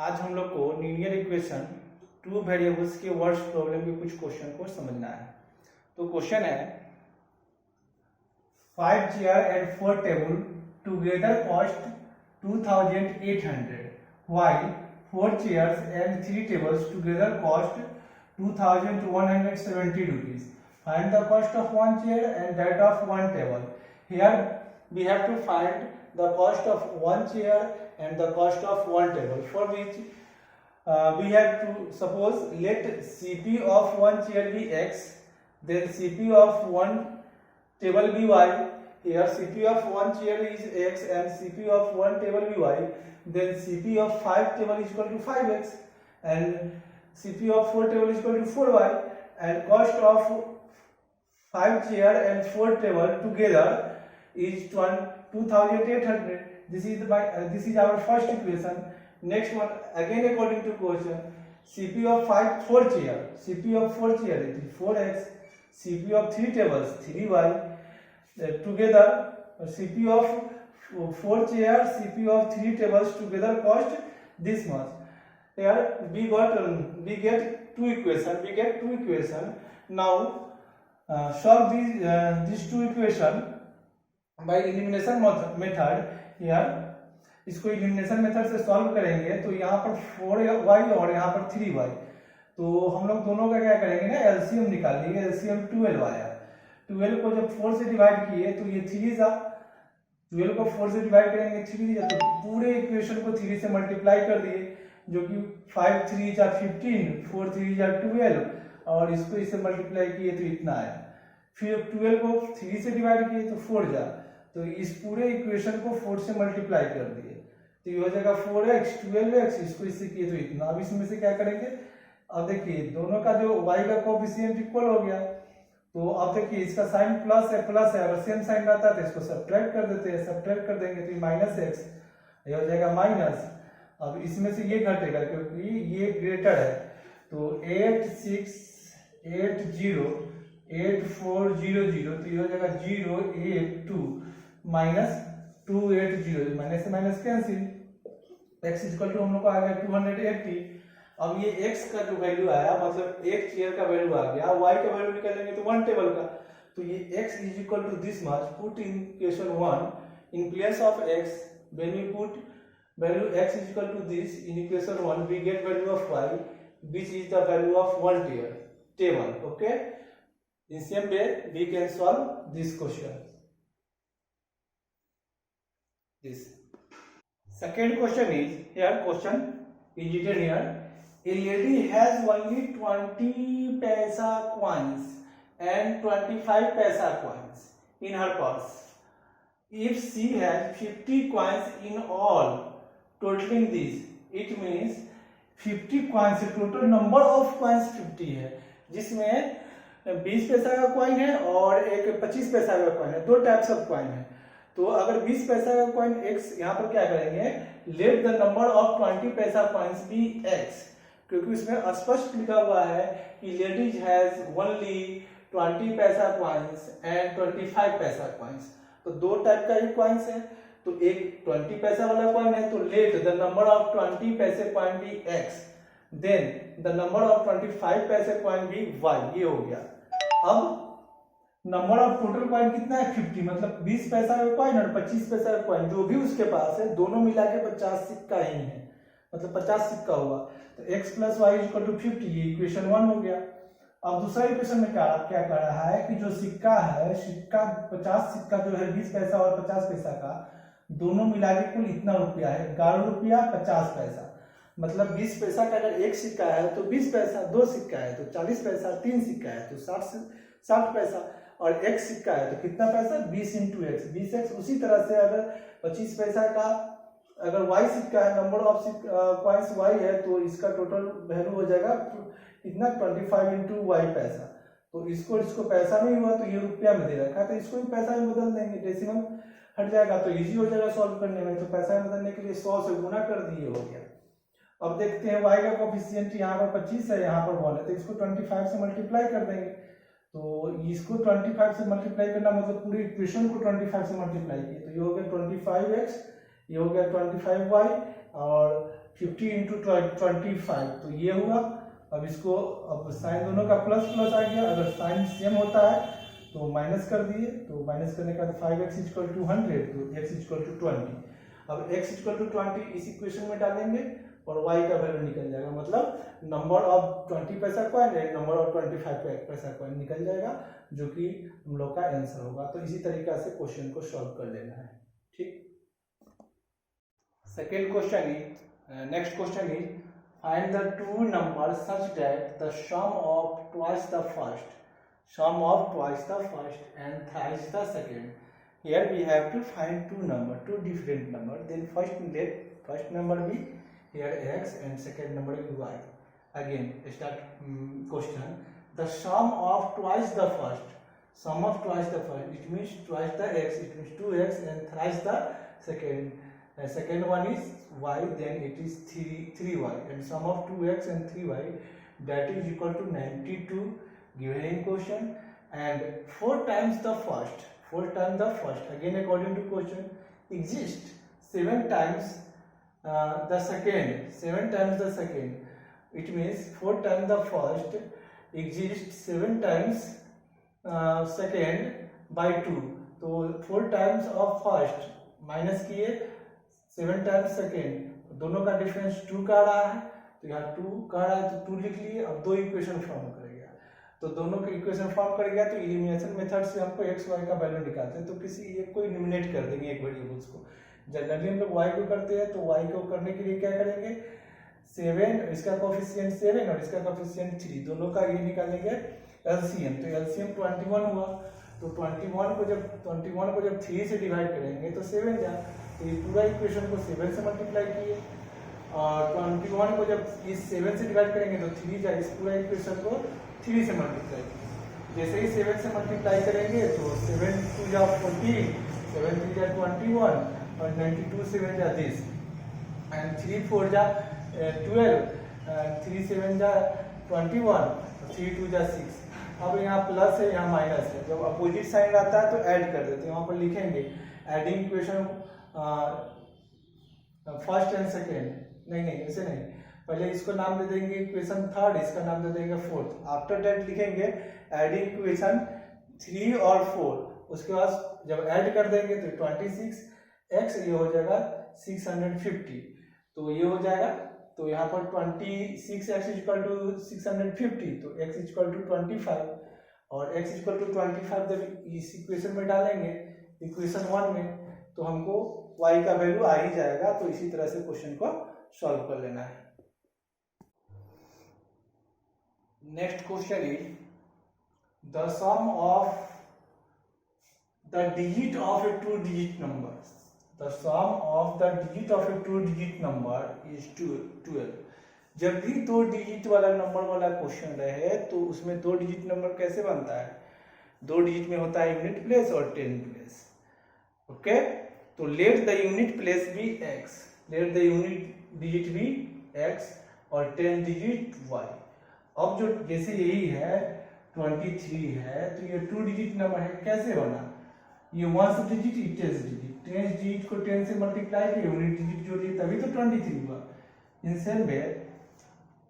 आज हम लोग को लीनियर इक्वेशन टू वेरिएबल्स के वर्ड्स प्रॉब्लम के कुछ क्वेश्चन को समझना है। तो क्वेश्चन है 5 chair and 4 table together cost 2800 while 4 chairs and 3 tables together cost 2170 rupees. Find the cost of one chair and that of one table. Here we have to find the cost of one chair and the cost of one table, for which we have to suppose let CP of one chair be x, then CP of one table be y. Here CP of one chair is x and CP of one table be y. Then CP of 5 table is equal to 5x and CP of 4 table is equal to 4y, and cost of 5 chair and 4 table together is 2800. This is our first equation. Next one, again according to question, CP of 4 chair, CP of 4 chair is 4x, CP of 3 tables 3y, together CP of 4 chair, CP of 3 tables together cost this much. Here we get two equation. Now solve these two equation by elimination method. Here इसको elimination method से solve करेंगे तो यहाँ पर 4y और यहाँ पर 3y, तो हम लोग दोनों का क्या करेंगे ना, एलसीएम निकाल लेंगे। एलसीएम 12 आया, 12 को जब 4 से डिवाइड किए तो ये 3 जा, 12 को 4 से डिवाइड करेंगे 3 जा, तो पूरे इक्वेशन को 3 से मल्टीप्लाई कर दिए, जो कि 5 3 जा 15, 4 3 जा 12, और इसको इससे मल्टीप्लाई किए तो इतना आया। फिर 12 को 3 से डिवाइड किए तो 4 जा, तो इस पूरे इक्वेशन को 4 से मल्टीप्लाई कर दिए, तो ये हो जाएगा 4x 12x, इसको इससे किए तो इतना। अब इसमें से क्या करेंगे, अब देखिए दोनों का जो y का कोएफिशिएंट इक्वल हो गया, तो अब देखिए इसका साइन प्लस है, अगर सेम साइन रहता है तो इसको सब्ट्रैक्ट कर देते हैं, सब्ट्रैक्ट कर देंगे तो माइनस एक्स, ये हो जाएगा माइनस। अब इसमें से ये घटेगा क्योंकि ये ग्रेटर है, तो 86808400, तो ये हो जाएगा 082 माइनस 280, माइनस से minus cancel, x equal to हम लोग को आ गया 280। अब ये x का जो वैल्यू आया, मतलब एक चेयर का वैल्यू आ गया, y का वैल्यू निकालेंगे तो वन टेबल का, तो ये x is equal to this much. Put in equation 1 in place of x, when you put value x is equal to this in equation 1, we get value of y which is the value of one table. Okay, in same way we can solve this question. This second question is, here question is written here, a lady has only 20 paisa coins and 25 paisa coins in her purse. If she has 50 coins in all, totaling this, it means 50 coins, total number of coins 50 है, जिसमें 20 पैसा का coin है और एक 25 पैसा का coin है, दो टाइप्स ऑफ कॉइन है। तो अगर 20 पैसा का कॉइन x, यहाँ पर क्या करेंगे, लेट द नंबर ऑफ 20 पैसा कॉइन्स बी x, क्योंकि उसमें स्पष्ट लिखा हुआ है कि लेडीज हैज ओनली 20 पैसा कॉइन्स एंड 25 पैसा कॉइन्स, तो दो टाइप का ही कॉइन्स है, तो एक 20 पैसा वाला कॉइन है, तो लेट द नंबर ऑफ 20 पैसे coin be x, then the number of 25 पैसे कॉइन बी y, ये हो गया। अब नंबर ऑफ टोटल कॉइन कितना है, 50, मतलब 20 पैसा का कॉइन और 25 पैसा का कॉइन जो भी उसके पास है, दोनों मिला के 50 सिक्का ही है, मतलब 50 सिक्का हुआ, तो x plus Y equal to 50, ये इक्वेशन 1 हो गया। अब दूसरा इक्वेशन में क्या कह रहा है कि जो सिक्का है, सिक्का 50 सिक्का जो है 20 पैसा और 50 पैसा का, दोनों मिला के कुल इतना रुपया है, 11 रुपया 50 पैसा, मतलब 20 पैसा का अगर एक सिक्का है तो 20 पैसा, दो सिक्का है तो 40 पैसा, तीन सिक्का है तो 60 पैसा, और एक सिक्का है तो कितना पैसा, 20 इंटू एक्स, 20x। उसी तरह से अगर 25 पैसा का अगर y सिक्का है, नंबर ऑफ कॉइन्स y है, तो इसका टोटल वैल्यू हो जाएगा इतना 25 इंटू वाई पैसा, तो इसको पैसा नहीं हुआ तो ये रुपया में दे रखा है, तो इसको भी पैसा में बदल देंगे, डेसिमल हट जाएगा तो इजी हो जाएगा सॉल्व करने में, तो पैसा में बदलने के लिए 100 से गुना कर दिए, हो गया। अब देखते हैं y का कोएफिशिएंट यहाँ पर 25 है, यहाँ पर 1 है, तो इसको 25 से मल्टीप्लाई कर देंगे, तो इसको 25 से मल्टीप्लाई करना मतलब पूरी इक्वेशन को 25 से मल्टीप्लाई किए, तो ये हो गया 25x, ये हो गया 25y, और 50 इंटू 25 तो ये हुआ। अब इसको अब साइन दोनों का प्लस प्लस आ गया, अगर साइन सेम होता है तो माइनस कर दिए, तो माइनस करने का 5x इक्वल टू 100 तो x इक्वल टू 20। अब x इक्वल टू 20 इस इक्वेशन में डालेंगे और y का वैल्यू निकल जाएगा, मतलब नंबर ऑफ 20 पैसा कॉइन एंड नंबर ऑफ 25 पैसा कॉइन निकल जाएगा, जो कि हम लोग का आंसर होगा। तो इसी तरीका से क्वेश्चन को सॉल्व कर लेना है। ठीक, second question is, next question is find the two numbers such that the sum of twice the first and thrice the second. Here we have to find two different numbers. Then first number be here x and second number be y. Again start question. The sum of twice the first, it means twice the x, it means 2x, and thrice the second. Second one is y, then it is 3y, and sum of 2x and 3y, that is equal to 92 given in question, and 4 times the first, again according to question, exist 7 times the second, it means 4 times the first exists 7 times second by 2, तो 4 times of first minus किए 7 times second, दोनों का difference 2 का रहा है, तो यहाँ 2 का रहा है तो 2 लिख लिए। अब दो इक्वेशन फॉर्म करेगा, तो दोनों के इक्वेशन फॉर्म करेगा तो एलिमिनेशन मेथड से हमको एक्स वाई का वैल्यू निकालते हैं, तो किसी एक को एलिमिनेट कर देंगे, एक वेरिएबल्स को। जनरली हम लोग वाई को करते हैं, तो वाई को करने के लिए क्या करेंगे, 7, इसका कोफिशिएंट 7 और इसका कोफिशिएंट 3, दोनों का ये निकालेंगे एलसीएम, तो एलसीएम 21 हुआ, तो 21 को जब 3 से डिवाइड करेंगे तो 7 जा, तो ये पूरा इक्वेशन को 7 से मल्टीप्लाई किए, और 21 को जब इस 7 से डिवाइड करेंगे तो 3 जा, इस पूरा इक्वेशन को 3 से मल्टीप्लाई किए। जैसे ही 7 से मल्टीप्लाई करेंगे तो 7 2 जा 14, 7 3 जा 21 और 92 7 जा दिस, एंड 3 4 जा 12, 3 7 जा 21, 3 2 जा 6। अब यहाँ प्लस है, यहाँ माइनस है, जब अपोजिट साइन आता है तो ऐड कर देते हैं, वहाँ पर लिखेंगे adding equation first and second, नहीं ऐसे नहीं, पहले इसको नाम दे देंगे इक्वेशन थर्ड, इसका नाम दे देंगे फोर्थ, आफ्टर दैट लिखेंगे एडिंग इक्वेशन 3 और 4, उसके बाद जब ऐड कर देंगे तो 26x, ये हो जाएगा 650, तो ये हो जाएगा, तो यहाँ पर 26x इक्वल टू 650, तो x इक्वल टू 25 और x इक्वल टू 25 जब इस इक्वेशन में डालेंगे इक्वेशन 1 में, तो हमको y का वैल्यू आ ही जाएगा। तो इसी तरह से क्वेश्चन को सॉल्व कर लेना है। Next question is the sum of the digit of a 2 digit number, the sum of the digit of a 2 digit number is 12। जब भी 2 डिजिट वाला नंबर वाला क्वेश्चन रहे तो उसमें 2 डिजिट नंबर कैसे बनता है, 2 डिजिट में होता है यूनिट प्लेस और 10 प्लेस। ओके, तो let the unit place be x, let the unit digit be x और 10 डिजिट y। अब जो जैसे यही है 23 है, तो ये 2 डिजिट नंबर है, कैसे बना, ये 1 डिजिट, ये 10 डिजिट, 10 डिजिट को 10 से मल्टीप्लाई किए, यूनिट डिजिट जोड़िए तभी तो 23 हुआ। इन सेम वे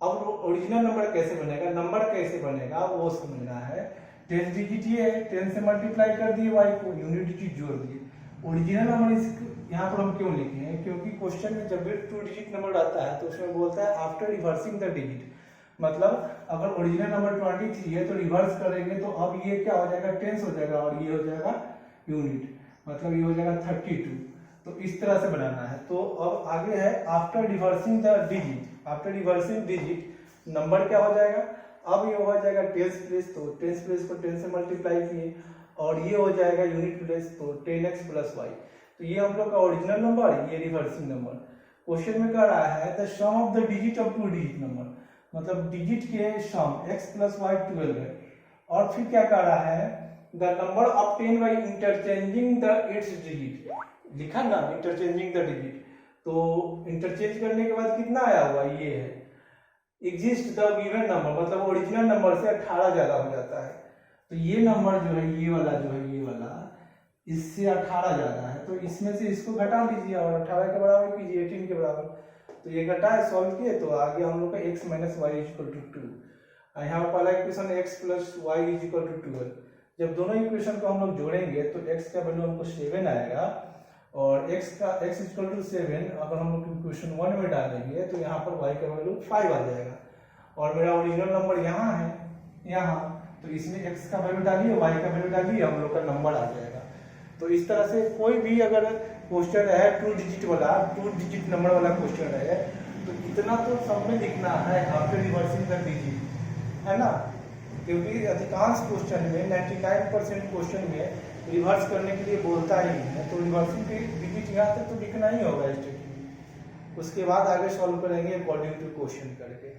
अब ओरिजिनल नंबर कैसे बनेगा, वो समझना है। 10 डिजिट ये है, 10 से मल्टीप्लाई कर दिए y को, यूनिट डिजिट जोड़ दिए। ओरिजिनल नंबर यहाँ पर हम क्यों लिखे हैं, क्योंकि क्वेश्चन में जब भी 2 डिजिट नंबर आता है तो उसमें बोलता है आफ्टर रिवर्सिंग द डिजिट, मतलब अगर ओरिजिनल नंबर 23 है तो रिवर्स करेंगे तो अब ये क्या हो जाएगा, टेंस हो जाएगा और ये हो जाएगा यूनिट, मतलब ये हो जाएगा 32। तो इस तरह से बनाना है। तो अब आगे है after reversing the digit, after reversing digit number क्या हो जाएगा, अब ये हो जाएगा 10 प्लेस, तो 10 प्लेस को 10 से मल्टीप्लाई किए और ये हो जाएगा यूनिट प्लेस, तो 10x प्लस y। तो ये हम लोग का ओरिजिनल नंबर, ये रिवर्सिंग नंबर। क्वेश्चन में कह रहा है the sum of the digit of 2 digit number, मतलब डिजिट के सम x प्लस y 12 है, और फिर क्या कह रहा है the number obtain by interchanging the it's digit, लिखा ना इंटरचेंजिंग द डिजिट, तो इंटरचेंज करने के बाद कितना आया हुआ, ये है एग्जिस्ट द गिवन नंबर, मतलब ओरिजिनल नंबर से 18 ज्यादा हो जाता है, तो ये नंबर जो है ये वाला इससे 18 ज्यादा है, तो इसमें से इसको घटा लीजिए और 18 के बराबर कीजिए 18 के बराबर, तो ये घटाए सॉल्व किए तो आ गया हम लोग का x minus Y equal to 2। यहाँ पर पहला equation x plus Y is equal to 12। जब दोनों इक्वेशन को हम लोग जोड़ेंगे तो x का वैल्यू हमको 7 आएगा और x इक्वल टू 7 अगर हम लोग इक्वेशन 1 में डालेंगे तो यहाँ पर y का वैल्यू 5 आ जाएगा और मेरा ओरिजिनल नंबर यहाँ है यहाँ, तो इसमें x का वैल्यू डालिए y का वैल्यू डालिए हम लोग का नंबर आ जाएगा। तो इस तरह से कोई भी अगर क्वेश्चन है 2 डिजिट नंबर वाला क्वेश्चन है तो इतना तो सब में लिखना है, आपके रिवर्सिंग कर दीजिए, है ना, क्योंकि अधिकांश क्वेश्चन में 99% क्वेश्चन में रिवर्स करने के लिए बोलता ही है, तो रिवर्सिंग के डिजिट यहाँ तक तो लिखना ही होगा स्टेटमेंट। उसके बाद आगे सॉल्व करेंगे अकॉर्डिंग टू क्वेश्चन करके।